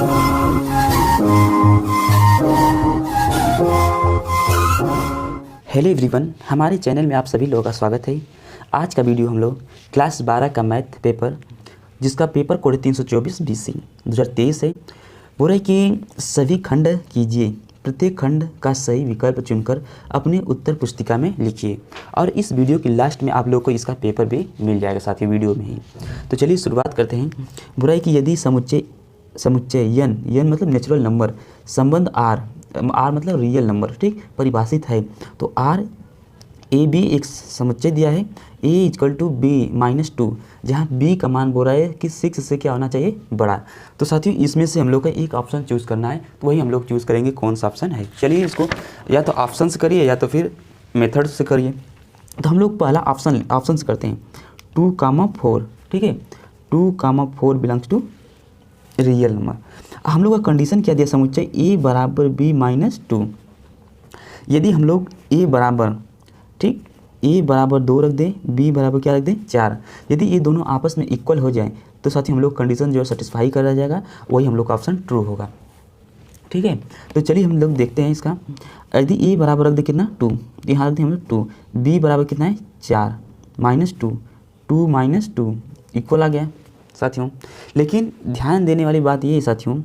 Hello everyone, हमारे channel में आप सभी लोगों का स्वागत है। आज का वीडियो हम लोग क्लास 12 का मैथ पेपर, जिसका पेपर कोड 324 BC 2023 है, बोल रहे कि सभी खंड कीजिए, प्रत्येक खंड का सही विकल्प चुनकर अपने उत्तर पुस्तिका में लिखिए। और इस वीडियो के लास्ट में आप लोग को इसका पेपर भी मिल जाएगा साथ ही वीडियो में ही। तो चलिए शुरुआत करते हैं। बोल रहे कि यदि समुच्चय यन मतलब नेचुरल नंबर, संबंध आर मतलब रियल नंबर, ठीक, परिभाषित है, तो आर ए बी एक समुच्चय दिया है, ए इक्वल टू बी -2, जहाँ बी का मान बोल रहा है कि 6 से क्या होना चाहिए, बड़ा। तो साथियों इसमें से हम लोग का एक ऑप्शन चूज़ करना है, तो वही हम लोग चूज़ करेंगे कौन सा ऑप्शन है। चलिए इसको या तो ऑप्शन से करिए या तो फिर मेथड से करिए। तो हम लोग पहला ऑप्शन से करते हैं 2,4, ठीक है, 2,4 बिलोंग्स टू रियल नंबर। हम लोग का कंडीशन क्या दिया, समुच्चय a बराबर b -2। यदि हम लोग a बराबर, ठीक, a बराबर 2 रख दें, b बराबर क्या रख दें 4, यदि ये दोनों आपस में इक्वल हो जाए तो साथ ही हम लोग कंडीशन जो है सेटिस्फाई कर जाएगा, वही हम लोग का ऑप्शन ट्रू होगा, ठीक है। तो चलिए हम लोग देखते हैं इसका। यदि a बराबर रख दे कितना 2, यहाँ रख दें हम लोग 2, b बराबर कितना है 4 -2, 2 -2 इक्वल आ गया साथियों। लेकिन ध्यान देने वाली बात ये है साथियों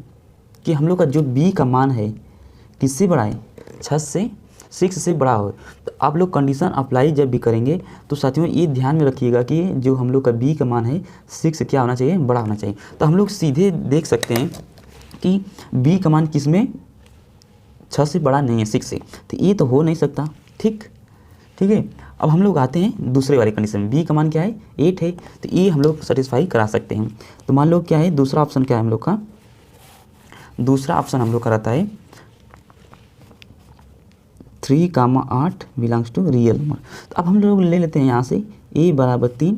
कि हम लोग का जो b का मान है किससे बड़ा है, 6 से बड़ा हो। तो आप लोग कंडीशन अप्लाई जब भी करेंगे तो साथियों ये ध्यान में रखिएगा कि जो हम लोग का b का मान है 6 से क्या होना चाहिए, बड़ा होना चाहिए। तो हम लोग सीधे देख सकते हैं कि b का मान किस में 6 से बड़ा नहीं है, 6 से, तो ये तो हो नहीं सकता, ठीक है। अब हम लोग आते हैं दूसरे वाले कंडीशन में, b का मान क्या है 8 है, तो ये हम लोग सेटिस्फाई करा सकते हैं। तो मान लो क्या है दूसरा ऑप्शन, क्या है हम लोग का दूसरा ऑप्शन हम लोग का रहता है 3,8 बिलोंग्स टू रियल नंबर। तो अब हम लोग ले लेते हैं यहाँ से a बराबर 3,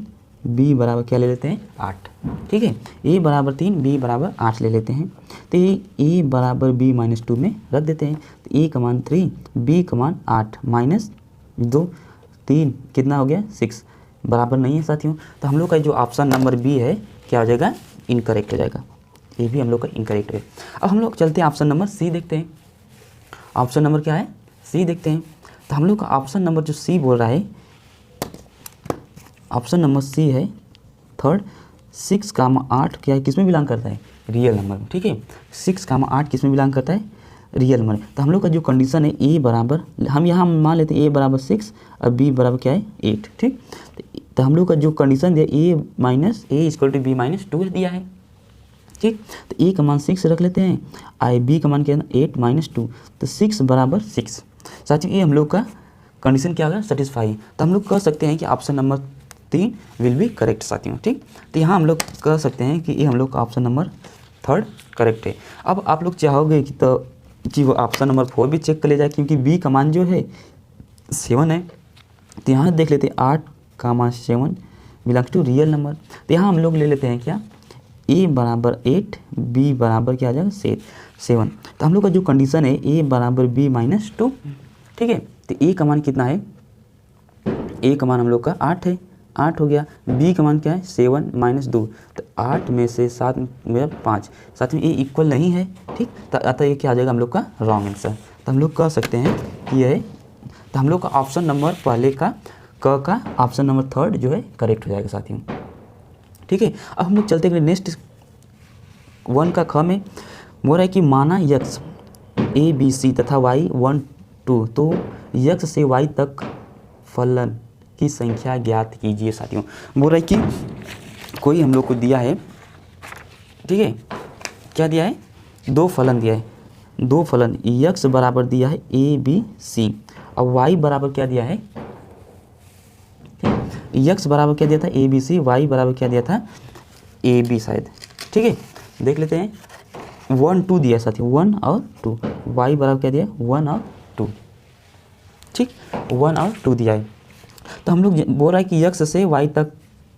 b बराबर क्या ले लेते हैं 8, ठीक है, a बराबर 3, b बराबर 8 ले लेते हैं। तो ये a बराबर b -2 में रख देते हैं। तो a का मान 3, b का मान 8 -2, 3 कितना हो गया 6, बराबर नहीं है साथियों। तो हम लोग का जो ऑप्शन नंबर बी है क्या हो जाएगा, इनकरेक्ट हो जाएगा, ये भी हम लोग का इनकरेक्ट है। अब हम लोग चलते हैं ऑप्शन नंबर सी देखते हैं। ऑप्शन नंबर क्या है, सी देखते हैं। तो हम लोग का ऑप्शन नंबर जो सी बोल रहा है, ऑप्शन नंबर सी है थर्ड, 6,8 क्या है, किस में बिलोंग करता है, रियल नंबर में, ठीक है। 6,8 किस में बिलोंग करता है, रियल नंबर। तो हम लोग का जो कंडीशन है a बराबर, हम यहाँ मान लेते हैं a बराबर 6 और b बराबर क्या है 8, ठीक। तो हम लोग का जो कंडीशन दिया a इक्वल टू b -2 दिया है, ठीक। तो a का मान 6 रख लेते हैं, आई b का मान क्या है 8 -2, तो 6 बराबर 6। साथियों ये हम लोग का कंडीशन क्या होगा, सेटिस्फाई। तो हम लोग कह सकते हैं कि option number 3 will be correct साथियों, ठीक। तो यहाँ हम लोग कह सकते हैं कि ये हम लोग का ऑप्शन नंबर थर्ड करेक्ट है। अब आप लोग चाहोगे कि वो ऑप्शन नंबर 4 भी चेक कर ले जाए, क्योंकि b का मान जो है 7 है। तो यहाँ देख लेते हैं 8,7 बिलोंग्स टू रियल नंबर। तो यहाँ हम लोग ले लेते हैं क्या, a बराबर 8, b बराबर क्या आ जाएगा 7। तो हम लोग का जो कंडीशन है a बराबर b -2, ठीक है। तो a का मान कितना है, a का मान हम लोग का 8 है, 8 हो गया। b का मान क्या है 7 -2, तो 8 में से 7 में 5, साथ में a इक्वल नहीं है, ठीक। तो अतः ये क्या आ जाएगा हम लोग का रॉन्ग आंसर। तो हम लोग कह सकते हैं कि ये है, तो हम लोग का ऑप्शन नंबर पहले का ऑप्शन नंबर थर्ड जो है करेक्ट हो जाएगा साथियों, ठीक है। अब हम लोग चलते हैं नेक्स्ट 1 का ख में, बोल रहा है कि माना यक्स a b c तथा y 1 2, तो यक्स से y तक फलन की संख्या ज्ञात कीजिए साथियों। बोल रहा है कि कोई हम लोग को दिया है, ठीक है, क्या दिया है, 2 फलन दिया है, 2 फलन यक्स बराबर दिया है a b c और y बराबर क्या दिया है, यक्स बराबर क्या दिया था ए बी सी, वाई बराबर क्या दिया था ए बी शायद, ठीक है। देख लेते हैं 1 2 दिया साथी, 1 और 2, वाई बराबर क्या दिया 1 और 2, ठीक, 1 और 2 दिया है। तो हम लोग बोल रहा है कि यक्स से वाई तक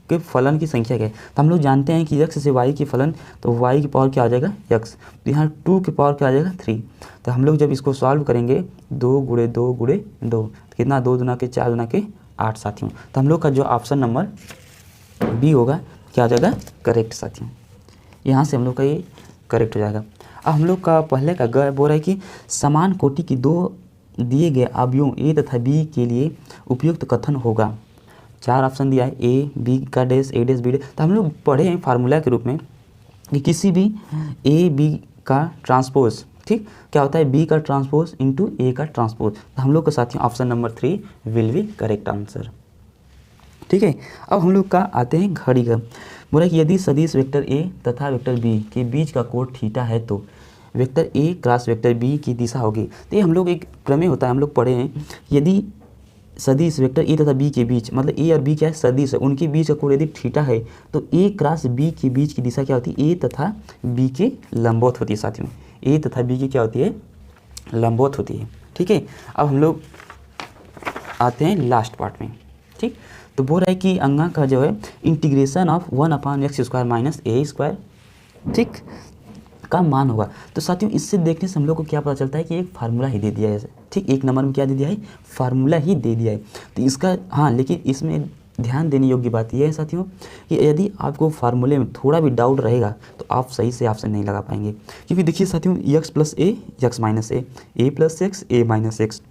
के फलन की संख्या क्या है। तो हम लोग जानते हैं कि यक्स से वाई की फलन, तो वाई की पावर क्या आ जाएगा यक्स, तो यहाँ 2 की पावर क्या आ जाएगा 3। तो हम लोग जब इसको सॉल्व करेंगे 2 गुणे 2 गुणे 2, तो कितना 2 दूना के 4 दूना के 8 साथियों। तो हम लोग का जो ऑप्शन नंबर बी होगा क्या आ जाएगा करेक्ट साथियों, यहाँ से हम लोग का ये करेक्ट हो जाएगा। अब हम लोग का पहले का ग बोल रहा है कि समान कोटि की दो दिए गए अवयवों ए तथा बी के लिए उपयुक्त कथन होगा। 4 ऑप्शन दिया है, ए बी का डैश ए डैश बी डैश। तो हम लोग पढ़े हैं फार्मूला के रूप में कि किसी भी ए बी का ट्रांसपोज, ठीक, क्या होता है बी का ट्रांसपोज इंटू ए का ट्रांसपोज। तो हम लोग के साथियों option number 3 will be correct answer. ठीक है, अब हम लोग का आते हैं घड़ी का। बोला कि यदि सदिश वेक्टर ए तथा वेक्टर बी के बीच का कोण थीटा है तो vector A cross vector B की दिशा होगी। तो ये हम लोग एक प्रमेय होता है, हम लोग पढ़े हैं, यदि सदिश वेक्टर ए तथा बी के बीच, मतलब ए और बी क्या है सदिश है, उनके बीच का कोण यदि थीटा है तो ए क्रॉस बी के बीच की दिशा क्या होती है, ए तथा बी के लंबवत होती है साथियों। ए तथा बी की क्या होती है, लंबवत होती है। ठीक है, अब हम लोग आते हैं लास्ट पार्ट में। ठीक, तो बोल रहा है कि अंगा का जो है integration of 1/x² minus a square, ठीक, का मान होगा। तो साथियों इससे देखने से हम लोग को क्या पता चलता है कि एक फार्मूला ही दे दिया है। ठीक, एक नंबर में क्या दे दिया है, फार्मूला ही दे दिया है। तो इसका हाँ, लेकिन इसमें ध्यान देने योग्य बात यह है साथियों कि यदि आपको फार्मूले में थोड़ा भी डाउट रहेगा तो आप सही से ऑप्शन नहीं लगा पाएंगे। क्योंकि देखिए साथियों x प्लस ए एक्स माइनस ए प्लस एक्स ए माइनस एक्स,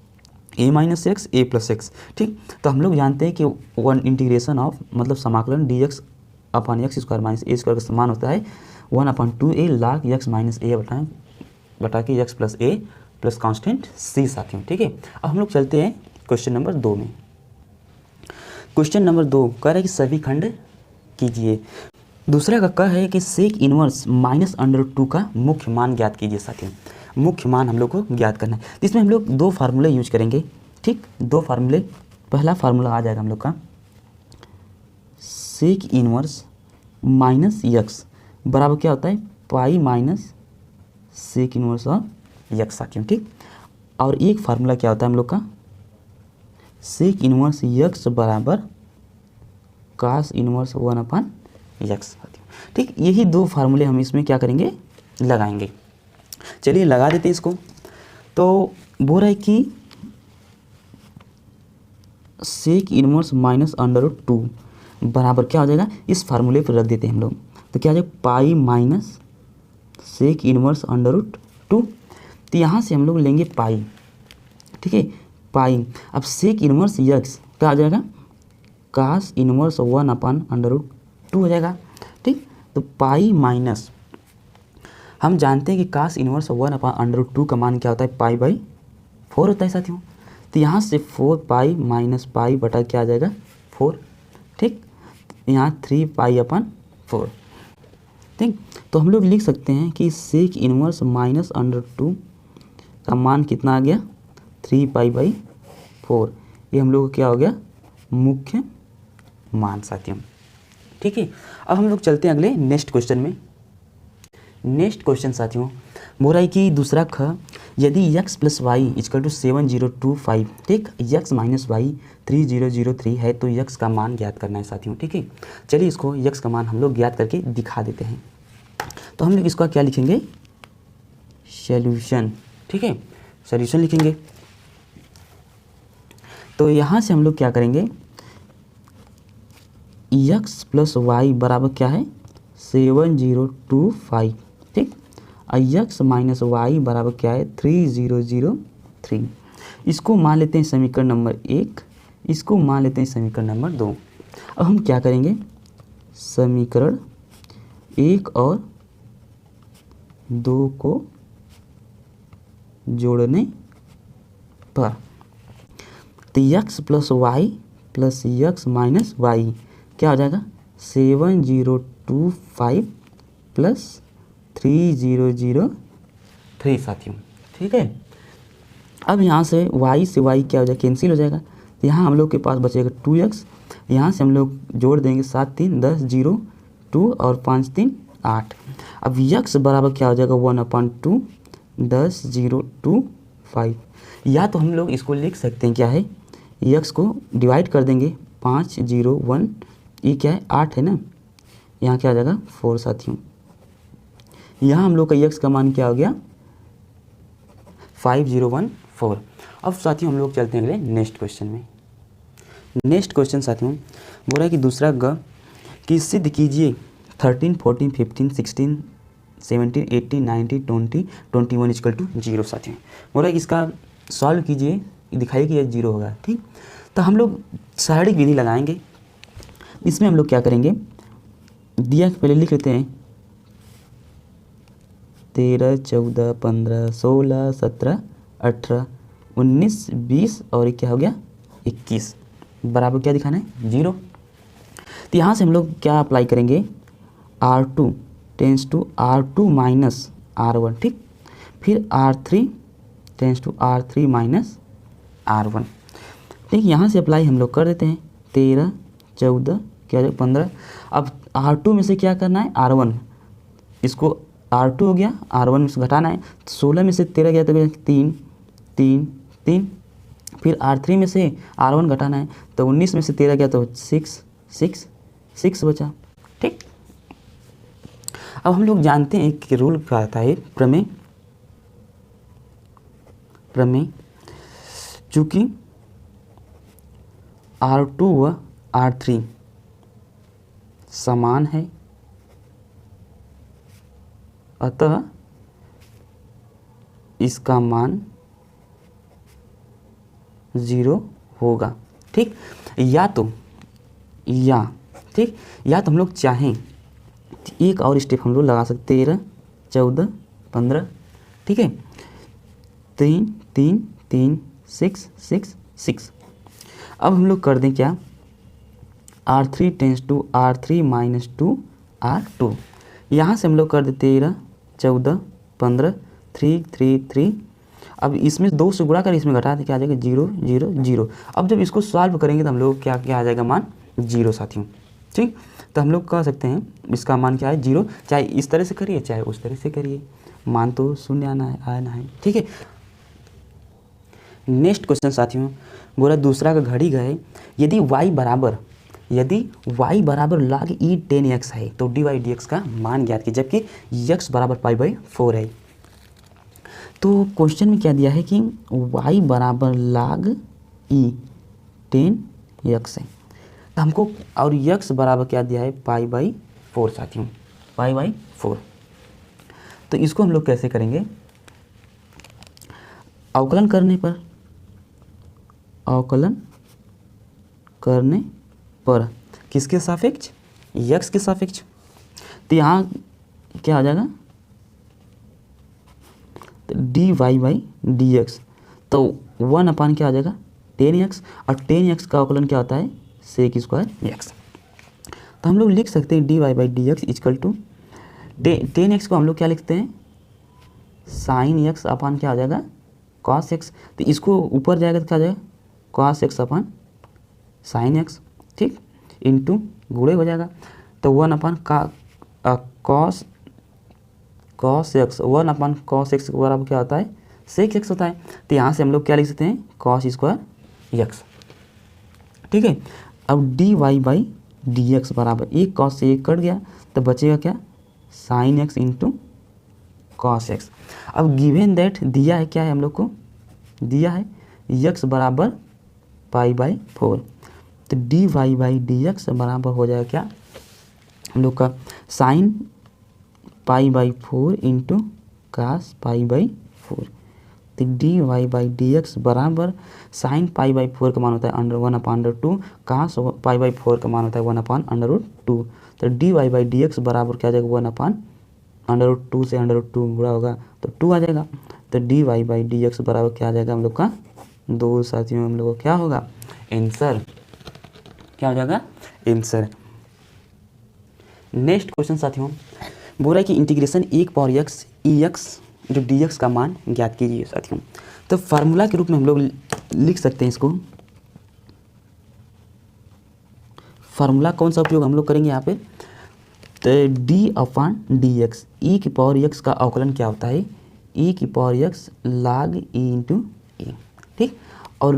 ए माइनस एक्स ए प्लस एक्स। ठीक, तो हम लोग जानते हैं कि वन इंटीग्रेशन ऑफ मतलब समाकलन dx upon x square minus a square का समान होता है 1/2a log x माइनस ए बटा के x प्लस ए प्लस कॉन्स्टेंट c साथियों। ठीक है, अब हम लोग चलते हैं क्वेश्चन नंबर 2 में। क्वेश्चन नंबर 2 कह रहा है कि सभी खंड कीजिए। दूसरा का कह है कि सेक इनवर्स माइनस √2 का मुख्य मान ज्ञात कीजिए साथियों। मुख्य मान हम लोग को ज्ञात करना है। इसमें हम लोग 2 फार्मूले यूज करेंगे। ठीक, 2 फार्मूले। पहला फार्मूला आ जाएगा हम लोग का सेक इनवर्स माइनस यक्स बराबर क्या होता है pi minus sec inverse of X साथियों। ठीक, और एक फार्मूला क्या होता है हम लोग का सेक इनवर्स यक्स बराबर कास इनवर्स 1/x साथियों। ठीक, यही 2 फार्मूले हम इसमें क्या करेंगे, लगाएंगे। चलिए लगा देते हैं इसको। तो बोल रहा है कि सेक इनवर्स माइनस √2 बराबर क्या हो जाएगा, इस फार्मूले पर रख देते हैं हम लोग। तो क्या हो जाएगा पाई माइनस सेक इनवर्स √2। तो यहाँ से हम लोग लेंगे पाई। ठीक है, पाई। अब सेक इनवर्स यक्स क्या आ जाएगा कास इनवर्स 1/√2 हो जाएगा। ठीक, तो पाई माइनस हम जानते हैं कि कास इनवर्स 1/√2 का मान क्या होता है पाई/4 होता है साथियों। तो यहाँ से 4 पाई माइनस पाई बटा क्या आ जाएगा 4। ठीक, यहाँ 3 पाई/4। ठीक, तो हम लोग लिख सकते हैं कि सेक इनवर्स माइनस √2 का मान कितना आ गया 3 पाई/4। ये हम लोग को क्या हो गया मुख्य मान साथियों। ठीक है, अब हम लोग चलते हैं अगले नेक्स्ट क्वेश्चन में। नेक्स्ट क्वेश्चन साथियों बोल रहा है कि दूसरा ख यदि x plus Y equal to 7025, ठीक, x माइनस वाई 3003 है तो x का मान ज्ञात करना है साथियों। ठीक है, चलिए इसको x का मान हम लोग ज्ञात करके दिखा देते हैं। तो हम लोग इसका क्या लिखेंगे सॉल्यूशन। ठीक है, सॉल्यूशन लिखेंगे। तो यहाँ से हम लोग क्या करेंगे x प्लस वाई बराबर क्या है 7025। ठीक, और x माइनस वाई बराबर क्या है 3003। इसको मान लेते हैं समीकरण नंबर 1, इसको मान लेते हैं समीकरण नंबर 2। अब हम क्या करेंगे समीकरण 1 और 2 को जोड़ने पर तो x plus Y plus x minus Y क्या हो जाएगा 7025 प्लस 3003 साथियों। ठीक है, अब यहाँ से y से y क्या हो जाएगा कैंसिल हो जाएगा। तो यहाँ हम लोग के पास बचेगा 2x, यहाँ से हम लोग जोड़ देंगे 7 3 10 0 2 और 5 3 8। अब x बराबर क्या हो जाएगा 1/2 10 0 2 5। या तो हम लोग इसको लिख सकते हैं क्या है x को डिवाइड कर देंगे 5 0 1, ये क्या है 8 है ना, यहाँ क्या आ जाएगा 4 साथियों। यहाँ हम लोग का x का मान क्या हो गया 5014। अब साथियों हम लोग चलते हैं अगले नेक्स्ट क्वेश्चन में। नेक्स्ट क्वेश्चन साथियों बोल रहा है कि दूसरा ग कि सिद्ध कीजिए 13 14 15 16 17, 18, 19, 20, 21 इक्वल टू 0 साथियों। बोला कि इसका सॉल्व कीजिए, दिखाइए कि ये 0 होगा। ठीक, तो हम लोग शारीरिक विधि लगाएंगे। इसमें हम लोग क्या करेंगे, दिया पहले लिख लेते हैं 13, 14, 15, 16, 17, 18, 19, 20 और ये क्या हो गया 21 बराबर क्या दिखाना है 0। तो यहाँ से हम लोग क्या अप्लाई करेंगे, R2 tense to R2 minus R1। ठीक, फिर R3 tense to R3 minus R1। ठीक, यहाँ से अप्लाई हम लोग कर देते हैं 13, 14 क्या 15। अब R2 में से क्या करना है R1, इसको R2 हो गया, R1 में से घटाना है। 16 में से 13 गया तो 3, 3, 3। फिर R3 में से R1 घटाना है, तो 19 में से 13 गया तो 6, 6, 6 बचा। ठीक, अब हम लोग जानते हैं कि रूल क्या आता है, प्रमेय। प्रमेय चूँकि R2 व R3 समान है, अतः इसका मान 0 होगा। ठीक, या तो हम लोग चाहें एक और स्टेप हम लोग लगा सकते, 13, 14, 15। ठीक है, 3, 3, 3, 6, 6, 6। अब हम लोग कर दें क्या, R3 tense to R3 minus 2 R2। यहाँ से हम लोग कर देते 13, 14, 15, 3, 3, 3। अब इसमें 2 से गुणा कर इसमें घटा दे क्या आ जाएगा 0, 0, 0। अब जब इसको सॉल्व करेंगे तो हम लोग क्या आ जाएगा मान 0 साथियों। ठीक, तो हम लोग कह सकते हैं इसका मान क्या है 0, चाहे इस तरह से करिए चाहे उस तरह से करिए, मान तो शून्य आना है। ठीक है, नेक्स्ट क्वेश्चन साथियों, बोला दूसरा का घड़ी गए, यदि y बराबर log e 10x है तो dy dx का मान ज्ञात कीजिए, जबकि x बराबर π/4 है। तो क्वेश्चन में क्या दिया है कि y बराबर log e 10x है, तो हमको और x बराबर क्या दिया है π/4 साथियों, π/4। तो इसको हम लोग कैसे करेंगे, अवकलन करने पर किसके सापेक्ष, x के सापेक्ष। तो यहाँ क्या आ जाएगा तो dy/dx, तो 1 अपान क्या आ जाएगा 10x, और 10x का अवकलन क्या होता है sec² x। तो हम लोग लिख सकते हैं dy/dx इक्वल टू 10x को हम लोग क्या लिखते हैं sin x अपान क्या आ जाएगा cos x। तो इसको ऊपर जाएगा तो क्या आ जाएगा cos x अपान sin x। ठीक, इंटू गुणे हो जाएगा, तो 1 अपान cos x, 1 अपान cos x बराबर क्या होता है sec x होता है। तो यहाँ से हम लोग क्या लिख सकते हैं cos² x। ठीक है, अब dy/dx बराबर एक cos से एक कट गया तो बचेगा क्या sin x into cos x। अब गिवन दैट दिया है क्या है, हम लोग को दिया है x बराबर π/4, तो dy/dx बराबर हो जाएगा क्या हम लोग का sin π/4 इंटू cos π/4। तो dy/dx बराबर sin π/4 का मान होता है √1/2, cos π/4 का मान होता है 1/√2। तो dy/dx बराबर क्या आ जाएगा 1/√2 से √2 गुणा होगा तो 2 आ जाएगा। तो dy/dx बराबर क्या आ जाएगा हम लोग का 2 साथियों, हम लोग को क्या होगा आंसर, क्या हो जाएगा आंसर। नेक्स्ट क्वेश्चन साथियों, बोल रहा है कि इंटीग्रेशन 1 पावर x ex जो dx का मान ज्ञात कीजिए साथियों। तो फार्मूला के रूप में हम लोग लिख सकते हैं इसको, फार्मूला कौन सा उपयोग हम लोग करेंगे यहाँ पे, तो d/dx e की पावर x का अवकलन क्या होता है e की power x log e into a. ठीक, और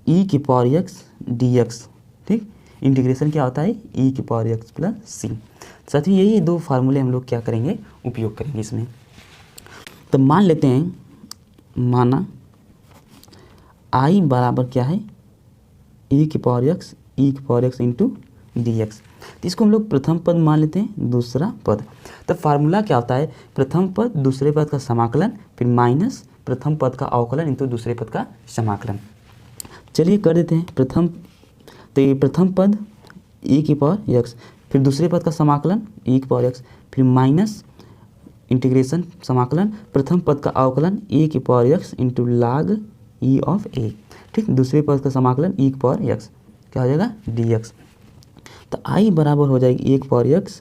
e की पावर x dx। ठीक, इंटीग्रेशन क्या होता है e की पावर x प्लस सी। साथियों यही 2 फार्मूले हम लोग क्या करेंगे उपयोग करेंगे इसमें। तो मान लेते हैं, माना i बराबर क्या है e की पावर x इंटू dx। तो इसको हम लोग प्रथम पद मान लेते हैं, दूसरा पद। तो फार्मूला क्या होता है, प्रथम पद दूसरे पद का समाकलन फिर माइनस प्रथम पद का अवकलन इंटू दूसरे पद का समाकलन। चलिए कर देते हैं प्रथम, तो ये प्रथम पद e की पावर x, फिर दूसरे पद का समाकलन e की पावर x, फिर माइनस इंटीग्रेशन समाकलन प्रथम पद का अवकलन e की पावर x इंटू लाग e ऑफ a। ठीक, दूसरे पद का समाकलन e की पावर x क्या हो जाएगा dx। तो i बराबर हो जाएगी e की पावर x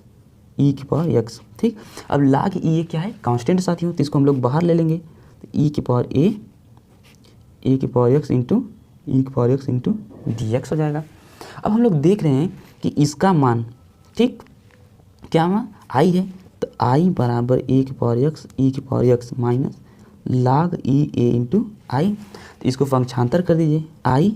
e की पावर x। ठीक, अब लाग e क्या है, कांस्टेंट साथियों, तो इसको हम लोग बाहर ले लेंगे, तो e की पावर a e की पावर x इंटू e की पावर x इंटू dx हो जाएगा। अब हम लोग देख रहे हैं कि इसका मान, ठीक, क्या मान i है, तो i बराबर a की पावर x e की power x minus log e a into i. तो इसको फंक्शांतर कर दीजिए, i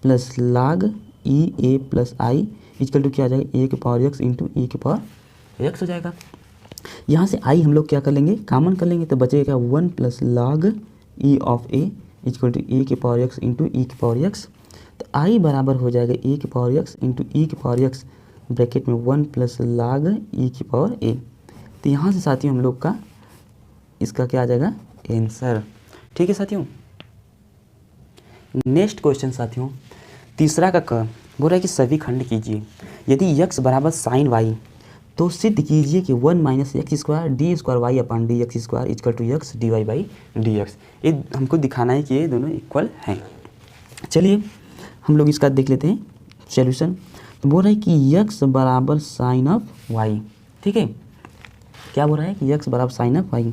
plus log e a plus i equal to क्या आ जाएगा, a की पावर x इंटू e की पावर x हो जाएगा। यहाँ से i हम लोग क्या कर लेंगे, कॉमन कर लेंगे, तो बचेगा क्या 1 plus log e of a equal to e की पावर x इंटू e की पावर x। तो i बराबर हो जाएगा e की पावर x इंटू e की पावर x ब्रैकेट में 1 प्लस लाग e की पावर a। तो यहाँ से साथियों हम लोग का इसका क्या आ जाएगा आंसर। ठीक है साथियों, नेक्स्ट क्वेश्चन साथियों, तीसरा का क बोल रहा है कि सभी खंड कीजिए, यदि x बराबर साइन y तो सिद्ध कीजिए कि 1 minus x square D square Y upon D x square equal to X D Y by D X. ये हमको दिखाना है कि ये दोनों इक्वल हैं। चलिए हम लोग इसका देख लेते हैं सॉल्यूशन। तो बोल रहा है कि x बराबर साइन ऑफ y। ठीक है, क्या बोल रहा है कि x बराबर साइन ऑफ y,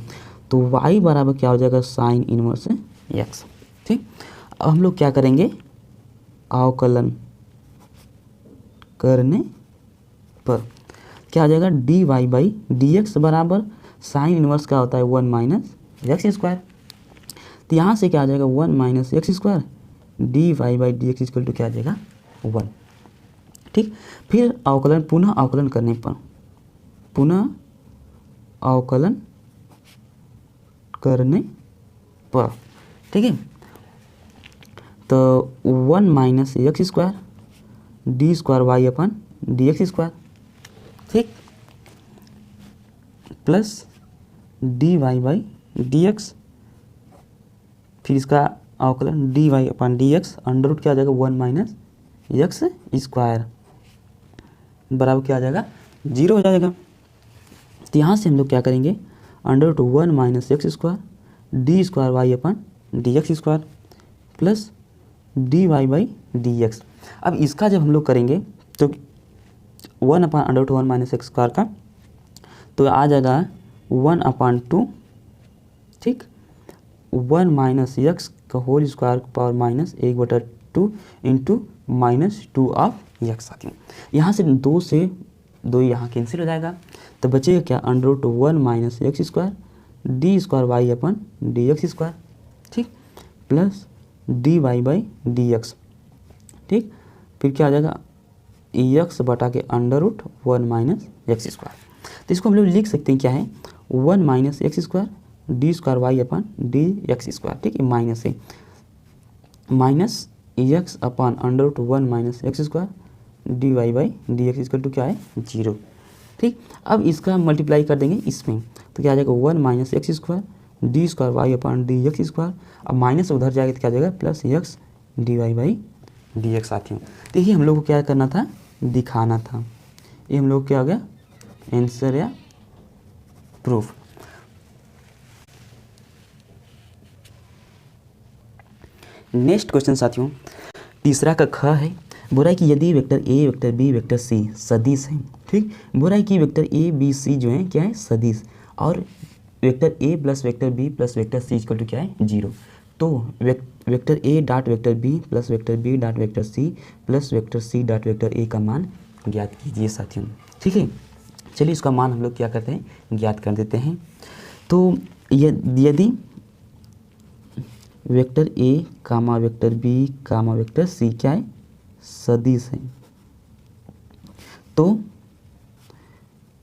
तो y बराबर क्या हो जाएगा साइन इनवर्स x। ठीक, अब हम लोग क्या करेंगे, अवकलन करने पर क्या आ जाएगा D Y by D X बराबर साइन इनवर्स क्या होता है 1 माइनस एक्स स्क्वायर। तो यहाँ से क्या आ जाएगा 1 minus x square D Y by D x equal to क्या आ जाएगा 1। ठीक, फिर अवकलन पुनः अवकलन करने पर, पुनः अवकलन करने पर, ठीक है, तो 1 minus x square D square Y upon D x square, ठीक, plus D Y by D x, फिर इसका अवकलन d y upon D x under root क्या आ जाएगा 1 माइनस एक्स स्क्वायर बराबर क्या आ जाएगा 0 हो जाएगा। तो यहाँ से हम लोग क्या करेंगे, under root 1 minus x square D square Y upon D x square plus D Y by D X. अब इसका जब हम लोग करेंगे तो 1 upon under root 1 minus x square का तो आ जाएगा 1 अपान 2, ठीक, 1 माइनस एक्स का whole square power minus 1/2 into minus 2 of X. साथियों यहाँ से 2 से 2 यहाँ कैंसिल हो जाएगा, तो बचेगा क्या under root 1 minus x square D square Y upon D x square, ठीक, plus D Y by D x, ठीक, फिर क्या आ जाएगा एक्स बटा के under root 1 minus x square. तो इसको हम लोग लिख सकते हैं क्या है 1 minus x square D square Y upon D x square, ठीक है, माइनस है minus x upon under root 1 minus x square D Y by D x equal to क्या है 0। ठीक, अब इसका मल्टीप्लाई कर देंगे इसमें, तो क्या आ जाएगा 1 minus x square D square Y upon D x square, अब माइनस उधर जाएगा तो क्या आ जाएगा plus x D Y by D x. साथियों तो यही हम लोग को क्या करना था, दिखाना था। ये हम लोग क्या हो गया आंसर या प्रूफ। नेक्स्ट क्वेश्चन साथियों, तीसरा का ख है, बोला है कि यदि vector A vector B vector C सदिश हैं, ठीक, बोला है कि वेक्टर ए बी सी जो है क्या है सदिश, और vector A plus vector B plus vector C equal to क्या है 0, तो vector A dot vector B plus vector B dot vector C plus vector C dot vector A का मान ज्ञात कीजिए। साथियों ठीक है, चलिए इसका मान हम लोग क्या करते हैं ज्ञात कर देते हैं। तो यदि vector A comma vector B comma vector C क्या है सदिश है, तो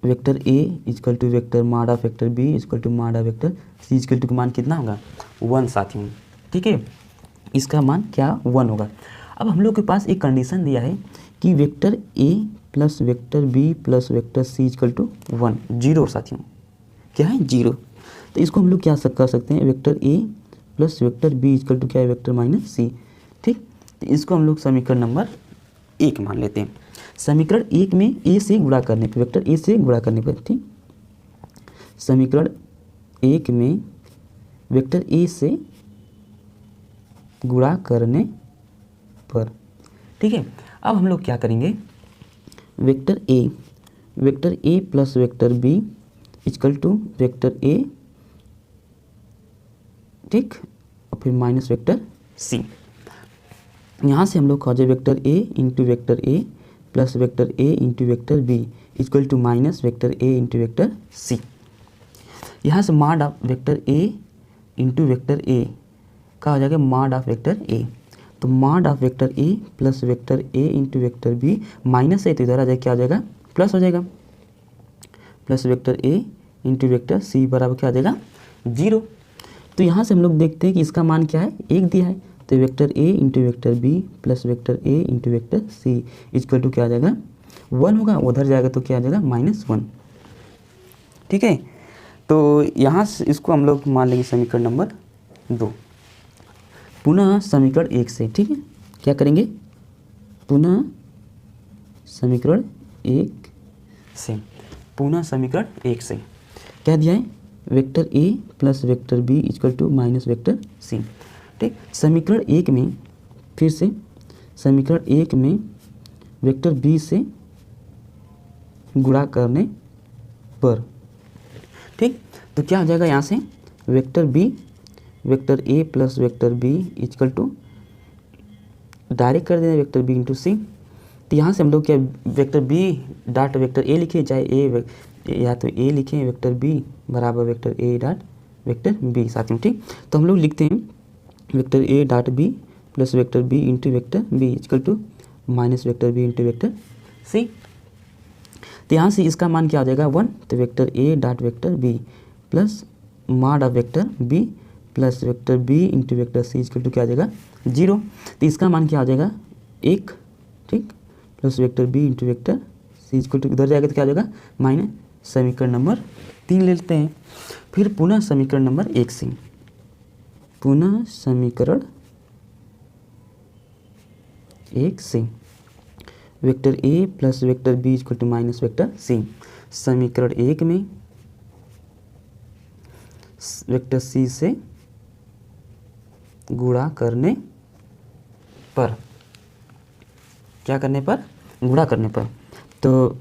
vector A equal to vector mod vector B equal to mod vector C equal to का मान कितना होगा 1। साथियों ठीक है, इसका मान क्या 1 होगा। अब हम लोग के पास एक कंडीशन दिया है कि vector A plus vector B plus vector C equal to 1, zero साथियों, क्या है, जीरो। तो इसको हम लोग क्या कर सकते हैं, vector A plus vector B equal to क्या है, वेक्टर माइनस सी। ठीक, तो इसको हम लोग समीकरण नंबर 1 मान लेते हैं। समीकरण 1 में ए से गुणा करने पर, वेक्टर ए से गुणा करने पर, ठीक, समीकरण 1 में वेक्टर ए से गुणा करने पर, ठीक है। अब हम लोग क्या करेंगे, vector A plus vector B equal to vector A, ठीक, और फिर माइनस वेक्टर सी। यहाँ से हम लोग खोजे vector A into vector A plus vector A into vector B equal to minus vector A into vector C. यहाँ से mod of vector A into vector A का हो जाएगा मॉड ऑफ वेक्टर ए। तो mod of vector A plus vector A into vector B minus है, तो इधर आ जाएगा, क्या आ जाएगा, प्लस हो जाएगा, प्लस वेक्टर ए इंटू वेक्टर सी बराबर क्या आ जाएगा, 0। तो यहाँ से हम लोग देखते हैं कि इसका मान क्या है, 1 दिया है। तो vector A into vector B plus vector A into vector C equal to क्या आ जाएगा, 1 होगा, उधर जाएगा तो क्या आ जाएगा, -1। ठीक है, तो यहाँ से इसको हम लोग मान लेंगे समीकरण नंबर 2। पुनः समीकरण 1 से, ठीक है, क्या करेंगे, पुनः समीकरण 1 से, पुनः समीकरण 1 से क्या दिया है, vector A plus vector B equal to minus vector C. ठीक, समीकरण 1 में फिर से समीकरण 1 में वेक्टर बी से गुणा करने पर, ठीक, तो क्या हो जाएगा, यहाँ से vector B vector A plus vector B equal to direct कर देना वेक्टर बी इंटू सी। तो यहाँ से हम लोग क्या vector B dot vector A लिखे, चाहे ए या तो ए लिखें, वेक्टर बी बराबर vector A dot vector B साथ में। ठीक, तो हम लोग लिखते हैं vector A dot B plus vector B into vector B equal to minus vector B into vector C. तो यहाँ से इसका मान क्या आ जाएगा, 1। तो vector A dot vector B plus mod of vector B plus vector B into vector C equal to क्या आ जाएगा, 0। तो इसका मान क्या आ जाएगा, 1, ठीक, plus vector B into vector C equal to उधर जाएगा तो क्या आ जाएगा, माइनस। समीकरण नंबर 3 ले लेते हैं। फिर पुनः समीकरण नंबर 1 से, पुनः समीकरण 1 से vector A plus vector B equal to minus vector C. समीकरण 1 में वेक्टर सी से गुणा करने पर, क्या करने पर, गुणा करने पर, तो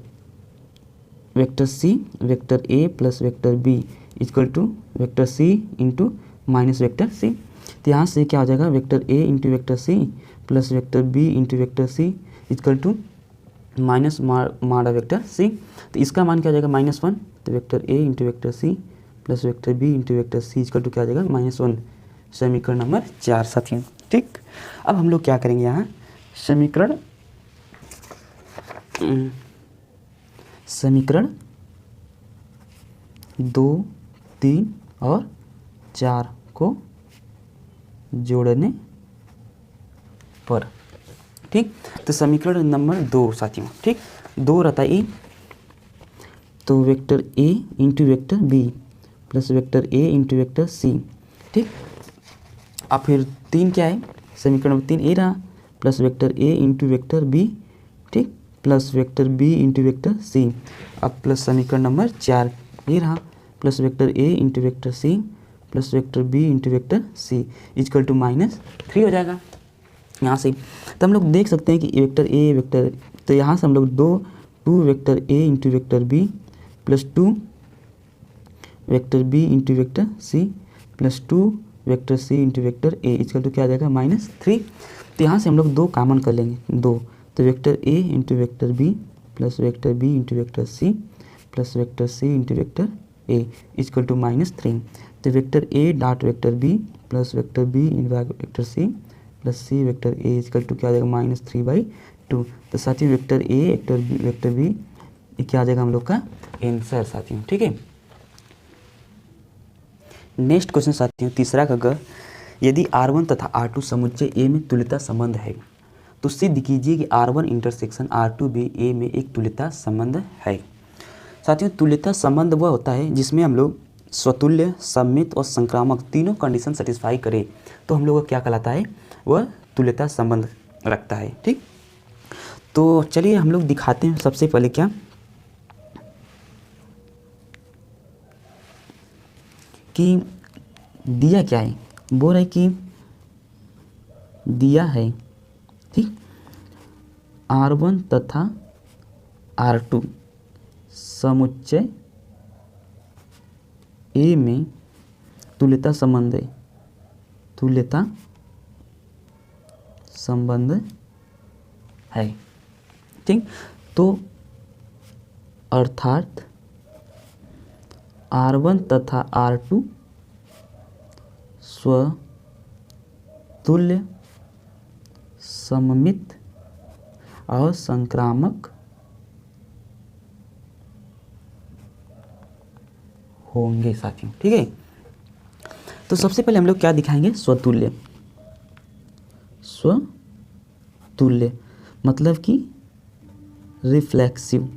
vector C vector A plus vector B equal to vector C into minus vector C. तो यहाँ से क्या हो जाएगा, vector A into vector C plus vector B into vector C equal to minus mod vector C. तो इसका मान क्या हो जाएगा, -1। तो vector A into vector C plus vector B into vector C equal to क्या आ जाएगा, -1। समीकरण नंबर 4 साथियों। ठीक, अब हम लोग क्या करेंगे, यहाँ समीकरण 2, 3 और 4 को जोड़ने पर, ठीक, तो समीकरण नंबर 2 साथियों, ठीक, 2 रहता है ए, तो वेक्टर ए into vector B plus vector ए इंटू वेक्टर सी। ठीक, अब फिर 3 क्या है, समीकरण नंबर 3 ए रहा प्लस वेक्टर ए इंटू वेक्टर बी, ठीक, plus vector B into vector c. अब प्लस समीकरण नंबर 4 ये रहा plus vector A into vector C plus vector B into vector C equal to -3 हो जाएगा यहाँ से। तो हम लोग देख सकते हैं कि वेक्टर ए वेक्टर, तो यहाँ से हम लोग 2 vector A into vector B plus 2 vector B into vector C plus 2 vector C into vector A equal to क्या आ जाएगा, -3। तो यहाँ से हम लोग 2 कॉमन कर लेंगे, 2, तो vector A into vector B plus vector B into vector C plus vector C into vector A equal to -3। तो vector A dot vector B plus vector B into vector C plus C vector A equal to क्या आ जाएगा, -3/2। तो साथियों vector A vector B क्या आ जाएगा हम लोग का आंसर साथियों। ठीक है, नेक्स्ट क्वेश्चन साथियों, तीसरा का ग, यदि R1 तथा R2 समुच्चय ए में तुल्यता संबंध है तो सिद्ध कीजिए कि R1 इंटरसेक्शन R2 भी ए में एक तुल्यता संबंध है। साथियों, तुल्यता संबंध वह होता है जिसमें हम लोग स्वतुल्य, सममित और संक्रामक तीनों कंडीशन सेटिस्फाई करें तो हम लोग को क्या कहलाता है, वह तुल्यता संबंध रखता है। ठीक, तो चलिए हम लोग दिखाते हैं सबसे पहले क्या कि दिया क्या है। बोल रहा है कि दिया है, ठीक, R1 तथा R2 समुच्चय ए में तुल्यता संबंध है, तुल्यता संबंध है। ठीक, तो अर्थात R1 तथा R2 स्वतुल्य, सममित और संक्रामक होंगे साथियों। ठीक है, तो सबसे पहले हम लोग क्या दिखाएंगे, स्वतुल्य। स्वतुल्य मतलब कि रिफ्लेक्सिव,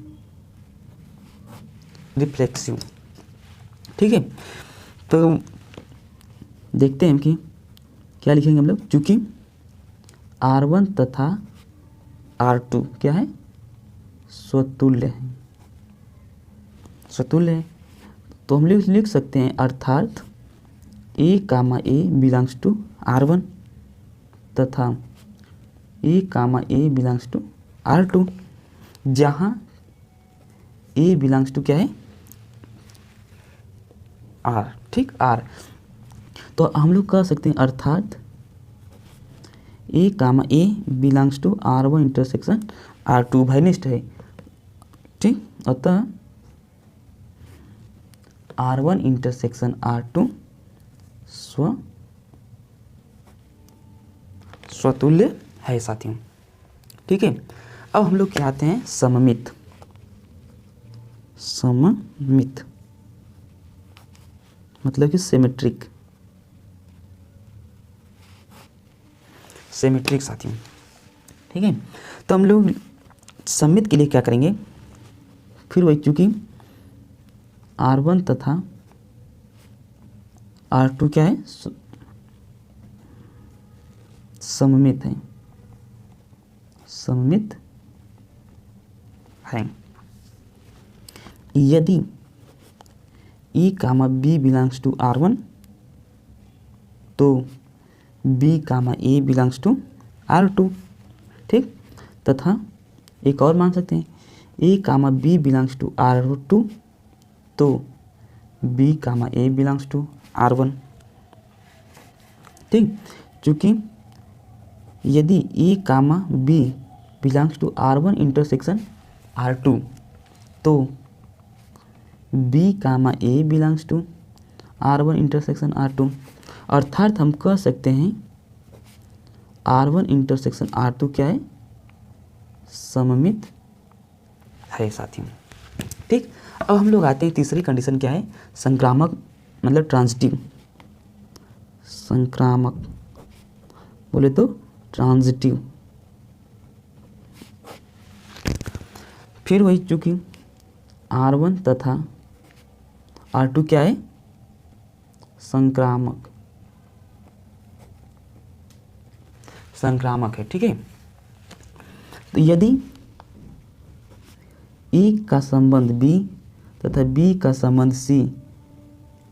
रिफ्लेक्सिव। ठीक है, तो देखते हैं कि क्या लिखेंगे हम लोग। चूंकि R1 तथा R2 क्या है, स्वतुल्य है, स्वतुल्य है, तो हम लोग लिख सकते हैं अर्थात A, A belongs to R1 तथा A, A belongs to R2, जहाँ A बिलोंग्स टू क्या है, R। ठीक, R, तो हम लोग कह सकते हैं अर्थात A, A belongs to R1 intersection R2 उभयनिष्ठ है। ठीक, अतः R1 इंटरसेक्शन R2 स्वतुल्य है साथियों। ठीक है, अब हम लोग क्या आते हैं, सममित। सममित मतलब कि सिमेट्रिक, सिमेट्रिक साथियों। ठीक है, तो हम लोग सममित के लिए क्या करेंगे, फिर वही चूंकि R1 तथा R2 क्या है, सममित है, सममित है। यदि E, B belongs to R1 तो B, A belongs to R2। ठीक, तथा एक और मान सकते हैं A, B belongs to R2 तो B, A belongs to R1। ठीक, चूँकि यदि A, B belongs to R1 intersection R2 तो B, A belongs to R1 intersection R2, अर्थात हम कह सकते हैं R1 इंटरसेक्शन R2 क्या है, सममित है साथियों। ठीक, अब हम लोग आते हैं तीसरी कंडीशन क्या है, संक्रामक मतलब ट्रांजिटिव। संक्रामक बोले तो ट्रांजिटिव। फिर वही चूंकि R1 तथा R2 क्या है, संक्रामक, संक्रामक है। ठीक है, तो यदि A का संबंध B तथा B का संबंध C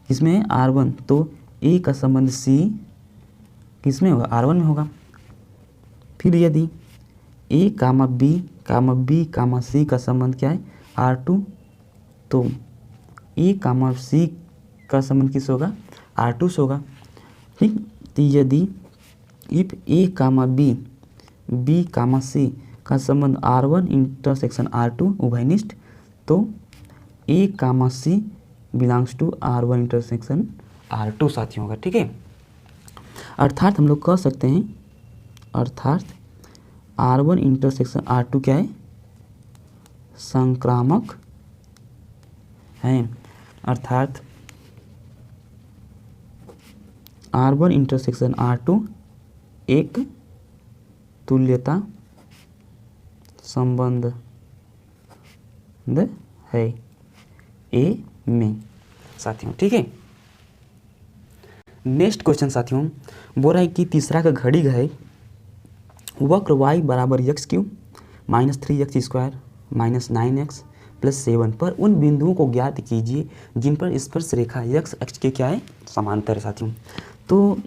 किसमें है, R1, तो A का संबंध C किसमें होगा, R1 में होगा। फिर यदि A, B, B, C का संबंध क्या है, R2, तो A, C का संबंध किस होगा, R2 से होगा। ठीक, तो यदि if A, B, B, C का संबंध R1 इंटरसेक्शन R2 उभयनिष्ठ तो A, C belongs to R1 intersection R2 साथियों होगा। ठीक है, अर्थात हम लोग कह सकते हैं अर्थात R1 इंटरसेक्शन R2 क्या है, संक्रामक है। अर्थात R1 इंटरसेक्शन R2 एक तुल्यता संबंध है ए में साथियों। ठीक है, नेक्स्ट क्वेश्चन साथियों बोल रहा है कि तीसरा का घड़ी है वक्र y बराबर x Q minus 3x² minus 9x plus 7 पर उन बिंदुओं को ज्ञात कीजिए जिन पर स्पर्श रेखा x अक्ष के क्या है समांतर है साथियों। तो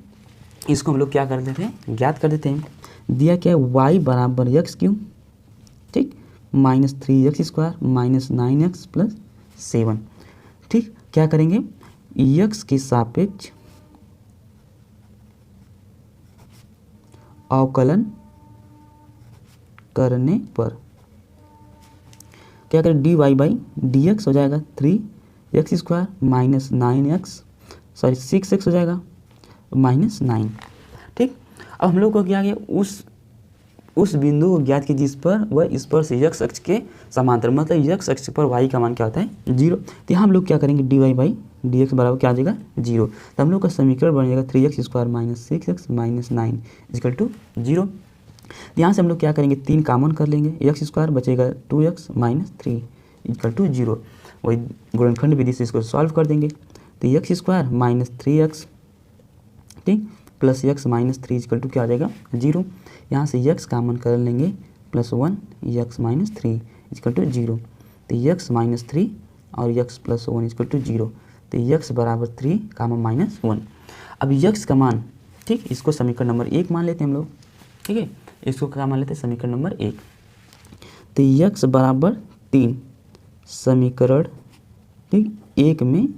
इसको हम लोग क्या कर देते हैं, ज्ञात कर देते हैं। दिया क्या है y बराबर एक्स क्यू, ठीक, minus 3x² minus 9x plus 7। ठीक, क्या करेंगे, x के सापेक्ष अवकलन करने पर क्या करें, dy बाई डी एक्स हो जाएगा 3x² माइनस 6x हो जाएगा माइनस 9। ठीक, अब हम लोग को क्या किया, उस बिंदु को ज्ञात की जिस पर वह स्पर्श x अक्ष के समांतर, मतलब x अक्ष पर y का मान क्या होता है 0। तो यहाँ हम लोग क्या करेंगे, dy बाई डी एक्स बराबर क्या आ जाएगा 0। तो हम लोग का समीकरण बन जाएगा 3x² minus 6x minus 9 equal to 0। यहाँ से हम लोग क्या करेंगे, 3 कॉमन कर लेंगे, x² बचेगा 2x माइनस 3 इक्वल टू 0। वही गुणनखंड विधि से इसको सॉल्व कर देंगे। तो x² माइनस 3x, ठीक, plus x minus 3 equal to क्या आ जाएगा 0। यहाँ से x कॉमन कर लेंगे plus 1 x minus 3 equal to 0। तो x माइनस 3 और x प्लस 1 इक्वल टू 0। तो x बराबर 3 कामा माइनस 1। अब x का मान, ठीक, इसको समीकरण नंबर 1 मान लेते हैं हम लोग। ठीक है, इसको क्या मान लेते हैं, समीकरण नंबर 1। तो x बराबर 3 समीकरण, ठीक, 1 में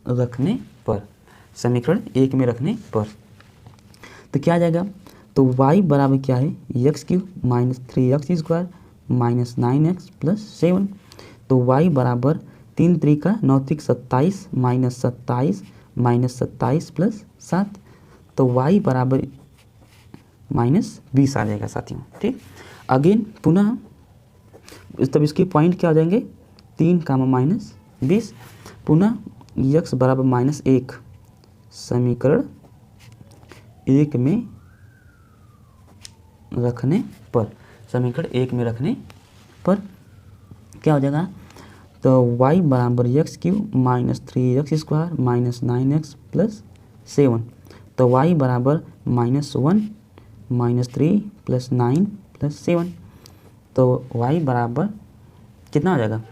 रखने पर, समीकरण 1 में रखने पर तो क्या आ जाएगा, तो y बराबर क्या है x Q minus 3x² minus 9x plus 7। तो y बराबर 3 3 9 3 27 माइनस 27 प्लस 7। तो y बराबर माइनस 20 आ जाएगा साथियों। ठीक, अगेन पुनः तब इसके पॉइंट क्या हो जाएंगे, 3 कामा माइनस 20। पुनः x बराबर माइनस 1 समीकरण 1 में रखने पर, समीकरण 1 में रखने पर क्या हो जाएगा, तो y बराबर x Q minus 3x² minus 9x plus 7। तो y बराबर माइनस 1 माइनस 3 प्लस 9 प्लस 7। तो y बराबर कितना हो जाएगा,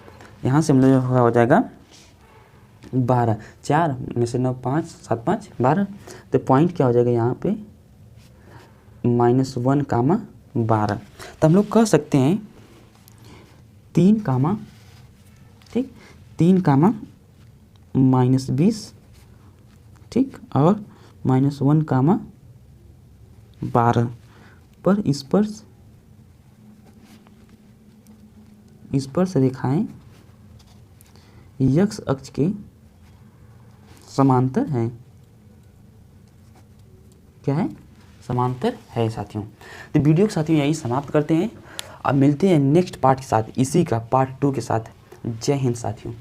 यहाँ से हम लोग हो जाएगा 12, 4 में से 9 5 7 5 12। तो पॉइंट क्या हो जाएगा यहाँ पे -1 कामा 12। तो हम लोग कह सकते हैं 3 कामा, ठीक, 3 कामा -20, ठीक, और -1 कामा 12 पर स्पर्श रेखाएं x अक्ष के समांतर हैं, क्या है, समांतर है साथियों। तो वीडियो के साथियों यही समाप्त करते हैं। अब मिलते हैं नेक्स्ट पार्ट के साथ, इसी का पार्ट 2 के साथ। जय हिंद साथियों।